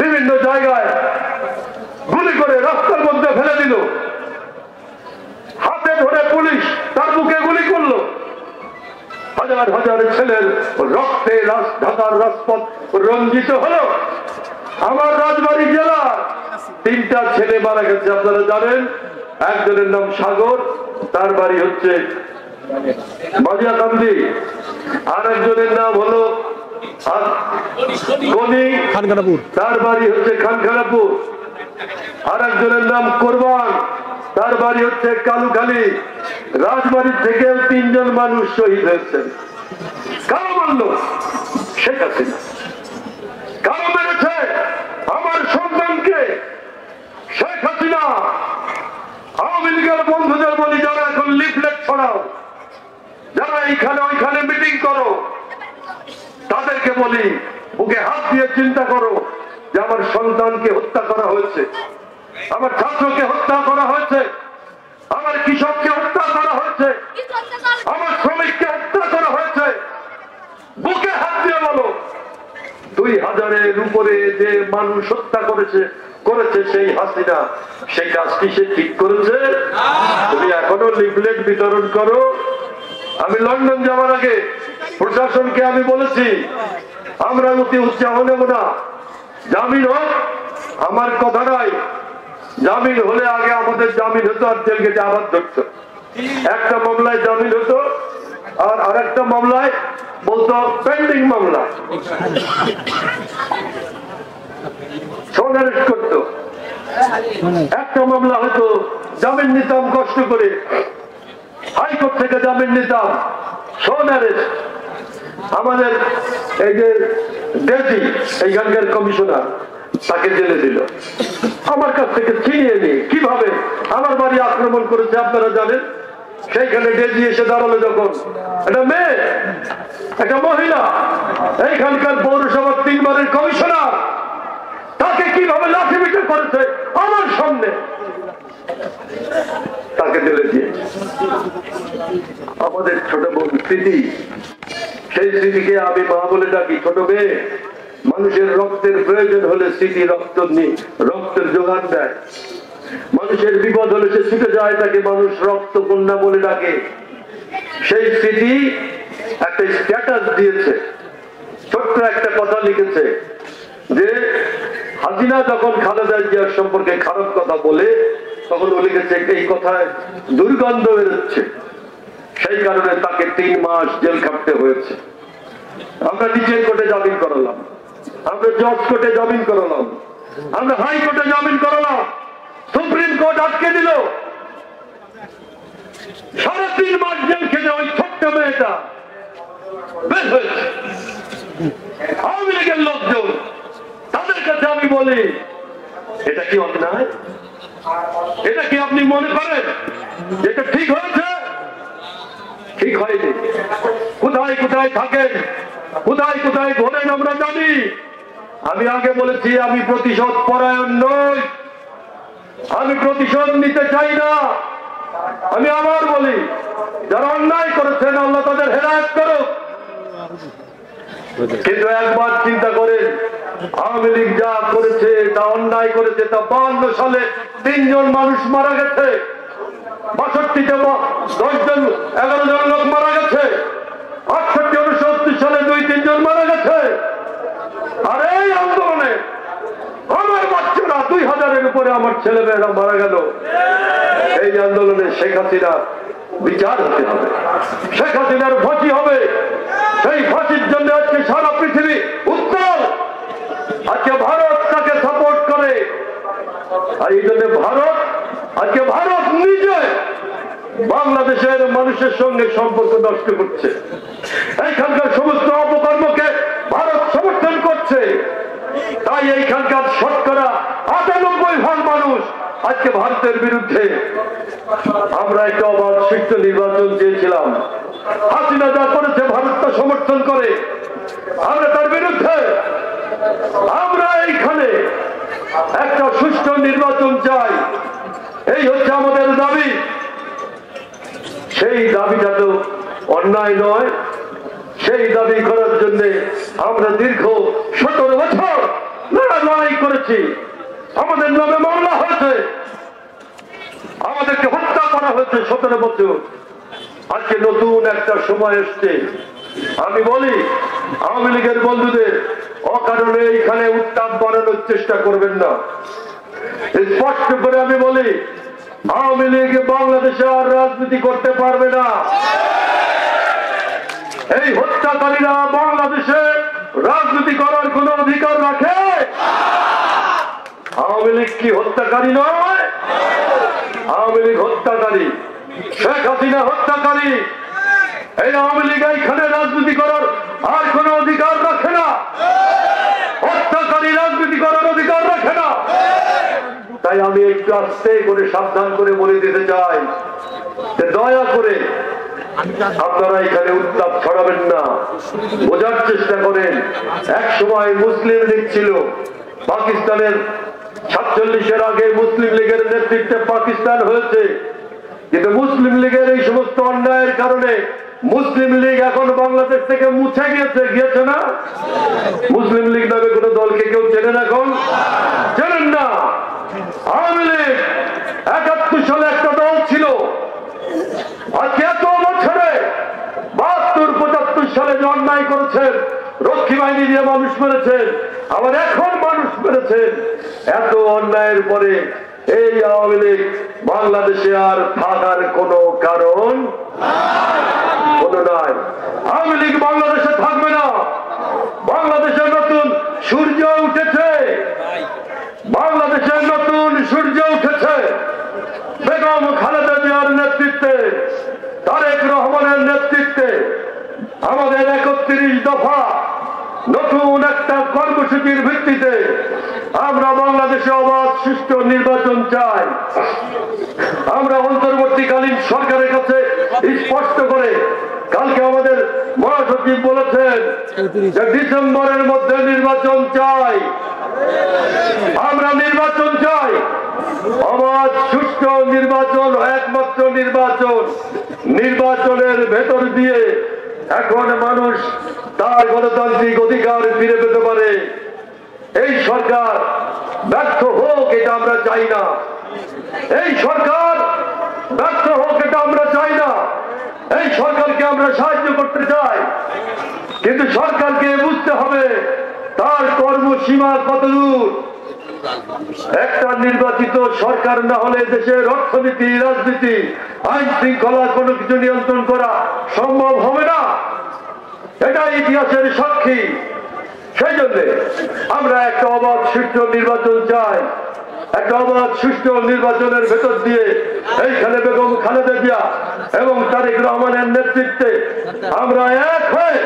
বিভিন্ন জায়গায় গুলি করে রাস্তার মধ্যে ফেলে দিল। হাতে ধরে পুলিশ তার বুকে গুলি করলো। হাজার হাজার ছেলের রক্তে ঢাকার রাজপথ রঞ্জিত হলো। আমার রাজবাড়ী জেলা 3টা ছেলে মারা গেছে, আপনারা জানেন। একজনের নাম সাগর, তার বাড়ি হচ্ছে মাজিয়াকান্দি। আর একজনের নাম হলো গনি, তার বাড়ি হচ্ছে খানখানাপুর। আর একজনের নাম কোরবান, তার বাড়ি হচ্ছে কালুখালী। রাজবাড়ির থেকে 3 জন মানুষ শহীদ হয়েছেন। কারো মারল? শেখ হাসিনা। কারো মেরেছে? আমার সন্তানকে শেখ হাসিনা। আওয়ামী লীগের বন্ধুদের বলি, যারা এখন লিফলেট ছড়াও, যারা এইখানে ওইখানে মিটিং করো, তাদেরকে বলি বুকে হাত দিয়ে চিন্তা করো যে আমার সন্তানকে হত্যা করা হয়েছে, আমার ছাত্রকে হত্যা করা হয়েছে, আমার কৃষককে হত্যা করা হয়েছে, আমার শ্রমিককে হত্যা করা হয়েছে। বুকে হাত দিয়ে বলো, 2000-এর উপরে যে মানুষ হত্যা করেছে সেই হাসিনা, সেই কাজটি সে ঠিক করেছে? তুমি এখনো লিফলেট বিতরণ করো। আমি লন্ডন যাওয়ার আগে প্রশাসনকে আমি বলেছি, আমরা অতি উৎসাহ নেব না, জামিন হোক। আমার কথা নয়, জামিন হলে আগে আমাদের জামিন হতো আর জেল গেটে আবার ধরতো। একটা মামলায় জামিন হতো আর আরেকটা মামলায় বলতো পেন্ডিং মামলা, করতো। একটা মামলা হয়তো জামিন নিতাম কষ্ট করে, হাইকোর্ট থেকে জামিন নিতাম, আমাদের এই যে ডেজি এইখানকার কমিশনার, তাকে জেলে দিল আমার কাছ থেকে ছিনিয়ে নিয়ে। কিভাবে আমার বাড়ি আক্রমণ করেছে আপনারা জানেন। সেইখানে ডেজি এসে দাঁড়ালো যখন একটা মেয়ে, একটা মহিলা, এইখানকার পৌরসভার 3 বারের কমিশনার, তাকে কিভাবে লাঠি পিটা করেছে আমার সামনে, তাকে জেলে দিয়ে। আমাদের ছোট বোন স্মৃতি, সেই স্মৃতিকে আমি মা বলে ডাকি। ছোট মেয়ে, মানুষের রক্তের প্রয়োজন হলে স্মৃতি রক্তের যোগান দেয়। মানুষের বিপদ হলে সে ছুটে যায়, তাকে মানুষ রক্ত কন্যা বলে ডাকে। সেই স্মৃতি একটা স্ট্যাটাস দিয়েছে, ছোট্ট একটা কথা লিখেছে যে হাসিনা যখন খালেদা জিয়ার সম্পর্কে খারাপ কথা বলে তখন ও লিখেছে এই কথায় দুর্গন্ধ বেরোচ্ছে, সেই কারণে তাকে 3 মাস জেল খাটতে হয়েছে। আমরা নিচের কোর্টে জামিন করালাম, আমরা জজ কোর্টে জামিন করালাম, আমরা হাইকোর্টে জামিন করালাম, সুপ্রিম কোর্ট আটকে দিল। 3.5 মাস জেল খেটে ওই ছোট্ট মেয়েটা বের হয়েছে। আওয়ামী লীগের লোকজন, তাদের কাছে আমি বলি এটা কি অন্যায়? এটা কি আপনি মনে করেন এটা ঠিক হয়েছে? ঠিক হয়নি। কোথায় কোথায় থাকেন, কোথায় কোথায় ঘোরেন আমরা জানি। আমি আগে বলেছি আমি প্রতিশোধ পরায়ণ নই, আমি প্রতিশোধ নিতে চাই না। আমি আবার বলি যারা অন্যায় করেছেন আল্লাহ তাদের হেদায়েত করুক। কিন্তু একবার চিন্তা করেন, আওয়ামী লীগ যা করেছে, তা অন্যায় করেছে, তা 52 সালে 3 জন মানুষ মারা গেছে, 62-তে 10 জন 11 জন লোক মারা গেছে, 68-69 সালে 2-3 জন মারা গেছে। আর এই আন্দোলনে আমার বাচ্চারা 2000-এর উপরে আমার ছেলেমেয়েরা মারা গেল। এই আন্দোলনে শেখ হাসিনা বিচার হতে হবে, শেখ হাসিনার ফাঁসি হবে। সেই ফাঁসির জন্য আজকে সারা পৃথিবী উত্তর, আজকে ভারত তাকে সাপোর্ট করে। আর এই জন্য ভারত নিজে বাংলাদেশের মানুষের সঙ্গে সম্পর্ক নষ্ট করছে। এইখানকার সমস্ত অপকর্মকে ভারত সমর্থন করছে। তাই এইখানকার শতকরা 98% মানুষ আজকে ভারতের বিরুদ্ধে। আমরা একটা অবাধ সুষ্ঠু নির্বাচন চেয়েছিলাম, হাসিনা যা করেছে ভারত তা সমর্থন করে, আমরা তার বিরুদ্ধে। আমরা এইখানে একটা সুষ্ঠু নির্বাচন চাই, এই হচ্ছে আমাদের দাবি। সেই দাবিটা তো অন্যায় নয়। সেই দাবি করার জন্য আমরা দীর্ঘ 17 বছর লড়াই করেছি। আমাদের নামে মামলা হয়েছে, আমাদেরকে হত্যা করা হয়েছে 17 বছর। আজকে নতুন একটা সময় এসছে। আমি বলি আওয়ামী লীগের বন্ধুদের, অকারণে এইখানে উত্তাপ বাড়ানোর চেষ্টা করবেন না। স্পষ্ট করে আমি বলি আওয়ামী লীগ বাংলাদেশে আর রাজনীতি করতে পারবে না। এই হত্যাকারীরা বাংলাদেশে রাজনীতি করার কোন অধিকার রাখে? আওয়ামী লীগ কি হত্যাকারী নয়? আওয়ামী লীগ হত্যাকারী, শেখ হাসিনা হত্যাকারী। এই আওয়ামী লীগ এইখানে রাজনীতি করার আর কোন অধিকার রাখে না। হত্যাকারী রাজনীতি করার অধিকার রাখে না। তাই আমি একটু আস্তে করে সাবধান করে বলে দিতে চাই যে দয়া করে আপনারা এখানে উত্তাপ ছড়াবেন না, বোঝার চেষ্টা করেন। এক সময় মুসলিম লীগ ছিল, পাকিস্তানের 47-এর আগে মুসলিম লীগের নেতৃত্বে পাকিস্তান হয়েছে। কিন্তু মুসলিম লীগের এই সমস্ত অন্যায়ের কারণে মুসলিম লীগ এখন বাংলাদেশ থেকে মুছে গিয়েছে না? মুসলিম লীগ নামে কোন দলকে কেউ চেনেন? এখন চেনেন না। আওয়ামী লীগ 71 সালে একটা দল ছিল। আজকে এত বছরে 72-75 সালে যে অন্যায় করেছেন, রক্ষী বাহিনী দিয়ে মানুষ মেরেছেন, আবার এখন মানুষ মেরেছেন। এত অন্যায়ের পরে এই আওয়ামী লীগ বাংলাদেশে আর থাকার কোন কারণ নাই। আওয়ামী লীগ বাংলাদেশে থাকবে না। বাংলাদেশের নতুন সূর্য উঠেছে, বাংলাদেশের নতুন সূর্য উঠেছে। বেগম খালেদা জিয়ার নেতৃত্বে, তারেক রহমানের নেতৃত্বে আমাদের 31 দফা নতুন একটা কর্মসূচির ভিত্তিতে আমরা বাংলাদেশে অবাধ সুষ্ঠু নির্বাচন চাই। আমরা অন্তর্বর্তীকালীন সরকারের কাছে স্পষ্ট করে কালকে আমাদের মহাসচিব বলেছেন যে ডিসেম্বরের মধ্যে নির্বাচন চাই, আমরা নির্বাচন চাই, অবাধ সুষ্ঠু নির্বাচন, একমাত্র নির্বাচন। নির্বাচনের ভেতর দিয়ে এখন মানুষ তার গণতান্ত্রিক অধিকার ফিরে পেতে পারে। এই সরকার ব্যর্থ হোক এটা আমরা চাই না, এই সরকার ব্যর্থ হোক এটা আমরা চাই না। এই সরকারকে আমরা সাহায্য করতে চাই, কিন্তু সরকারকে বুঝতে হবে তার কর্মসীমা কতদূর। একটা নির্বাচিত সরকার না হলে দেশের অর্থনীতি, রাজনীতি, আইন শৃঙ্খলা কোনো কিছু নিয়ন্ত্রণ করা সম্ভব হবে না। এটা ইতিহাসের সাক্ষী। সেই জন্য আমরা একটা অবাধ সুষ্ঠু নির্বাচন চাই। একটা অবাধ সুষ্ঠু নির্বাচনের ভেতর দিয়ে এইখানে বেগম খালেদা জিয়া এবং তারেক রহমানের নেতৃত্বে আমরা এক হয়ে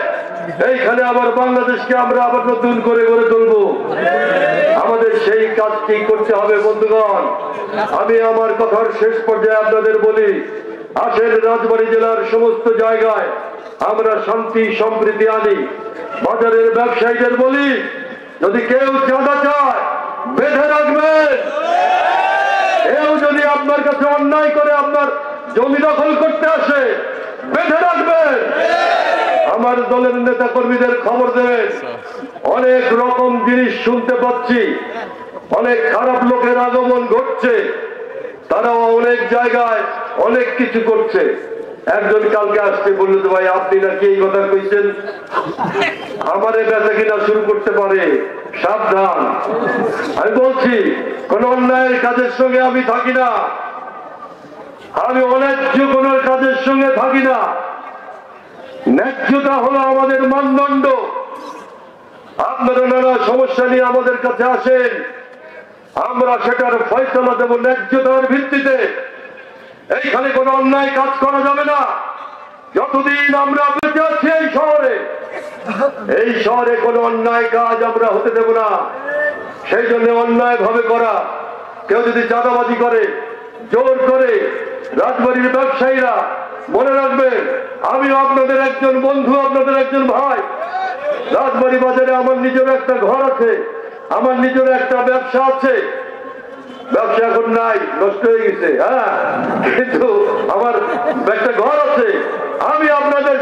এইখানে আবার বাংলাদেশকে আমরা আবার নতুন করে গড়ে তুলব। আমাদের সেই কাজটি করতে হবে বন্ধুগণ। আমি আমার কথার শেষ পর্যায়ে আপনাদের বলি, আসেন রাজবাড়ী জেলার সমস্ত জায়গায় আমরা শান্তি সম্প্রীতি আনি। বাজারের ব্যবসায়ীদের বলি, যদি কেউ চাঁদা চায় বেঁধে রাখবেন। কেউ যদি আপনার কাছে অন্যায় করে আপনার জমি দখল করতে আসে বেঁধে রাখবেন। আমার দলের নেতা কর্মীদের খবর দেবেন। অনেক রকম জিনিস শুনতে পাচ্ছি, অনেক খারাপ লোকের আগমন ঘটছে, তারাও অনেক জায়গায় অনেক কিছু করছে। একজন কালকে আসছে বলল, তো ভাই আপনি নাকি এই কথা কইছেন, আমারে বেচা কিনা শুরু করতে পারে, সাবধান। আমি বলছি কোন অন্যায়ের কাজের সঙ্গে আমি থাকি না, আমি অন্যায্য কোন কাজের সঙ্গে থাকি না। ন্যায্যতা হলো আমাদের মানদণ্ড। আপনারা নানা সমস্যা নিয়ে আমাদের কাছে আসেন, আমরা সেটার ফয়সালা দেব ন্যায্যতার ভিত্তিতে। এইখানে কোনো অন্যায় কাজ করা যাবে না। যতদিন আমরা বেঁচে আছি এই শহরে কোনো অন্যায় কাজ আমরা হতে দেব না। সেই জন্য অন্যায় ভাবে করা, কেউ যদি চাঁদাবাজি করে, জোর করে, রাজবাড়ির ব্যবসায়ীরা মনে রাখবেন আমিও আপনাদের একজন বন্ধু, আপনাদের একজন ভাই। রাজবাড়ি বাজারে আমার নিজের একটা ঘর আছে, আমার নিজের একটা ব্যবসা আছে। ব্যবসা এখন নাই, নষ্ট হয়ে গেছে, হ্যাঁ, কিন্তু আমার একটা ঘর আছে। আমি আপনাদের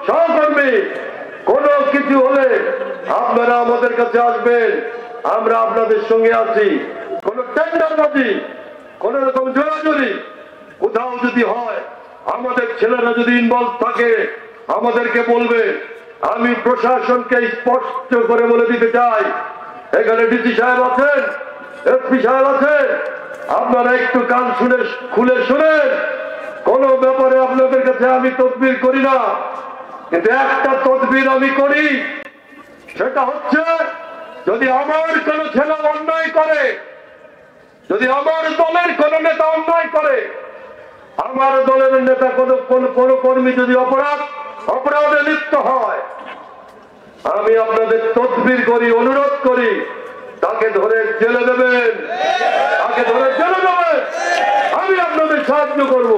সহকর্মী। কোনো কিছু হলে আপনারা আমাদের কাছে আসবেন, আমরা আপনাদের সঙ্গে আছি। কোন টেন্ডারবাজি, কোন রকম জোরাজুরি কোথাও যদি হয়, আমাদের ছেলেরা যদি ইনভলভ থাকে আমাদেরকে বলবে। আমি প্রশাসনকে স্পষ্ট করে বলে দিতে চাই, এখানে ডিসি সাহেব আছেন, এসপি সাহেব আছেন, আপনারা একটু কান খুলে শুনেন। কোন ব্যাপারে আপনাদের কাছে আমি তদবির করি না, কিন্তু একটা তদবির আমি করি, সেটা হচ্ছে যদি আমার কোন ছেলে অন্যায় করে, যদি আমার দলের কোন নেতা অন্যায় করে, আমার দলের নেতা কোন কর্মী যদি অপরাধে লিপ্ত হয়, আমি আপনাদের তদবির করি, অনুরোধ করি তাকে ধরে জেলে দেবেন, তাকে ধরে জেলে দেবেন। আমি আপনাদের সাহায্য করব,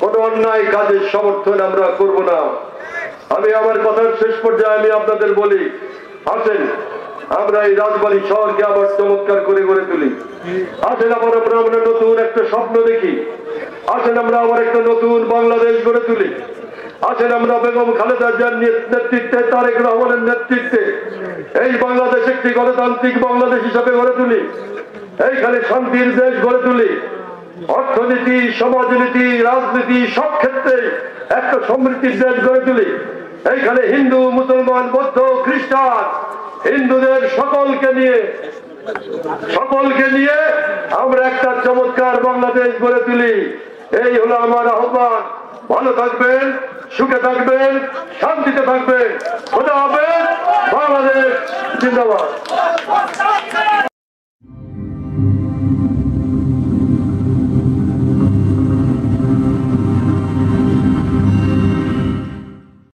কোন অন্যায় কাজের সমর্থন আমরা করব না। আমি আমার কথার শেষ পর্যায়ে আমি আপনাদের বলি, আসেন আমরা এই রাজবাড়ী শহরকে আবার চমৎকার করে গড়ে তুলি। আসেন আবার আমরা নতুন একটা স্বপ্ন দেখি। আসেন আমরা আবার একটা নতুন বাংলাদেশ গড়ে তুলি। আসেন আমরা বেগম খালেদা জিয়ার নেতৃত্বে, তারেক রহমানের নেতৃত্বে এই বাংলাদেশ একটি গণতান্ত্রিক বাংলাদেশ হিসাবে গড়ে তুলি। এইখানে শান্তির দেশ গড়ে তুলি। অর্থনীতি, সমাজনীতি, রাজনীতি সব ক্ষেত্রে একটা সমৃদ্ধির দেশ গড়ে তুলি। এইখানে হিন্দু, মুসলমান, বৌদ্ধ, খ্রিস্টান, হিন্দুদের সকলকে নিয়ে আমরা একটা চমৎকার বাংলাদেশ গড়ে তুলি। এই হলো আমার আহ্বান। ভালো থাকবেন, সুখে থাকবেন, শান্তিতে থাকবেন। খোদা হাফেজ। বাংলাদেশ জিন্দাবাদ।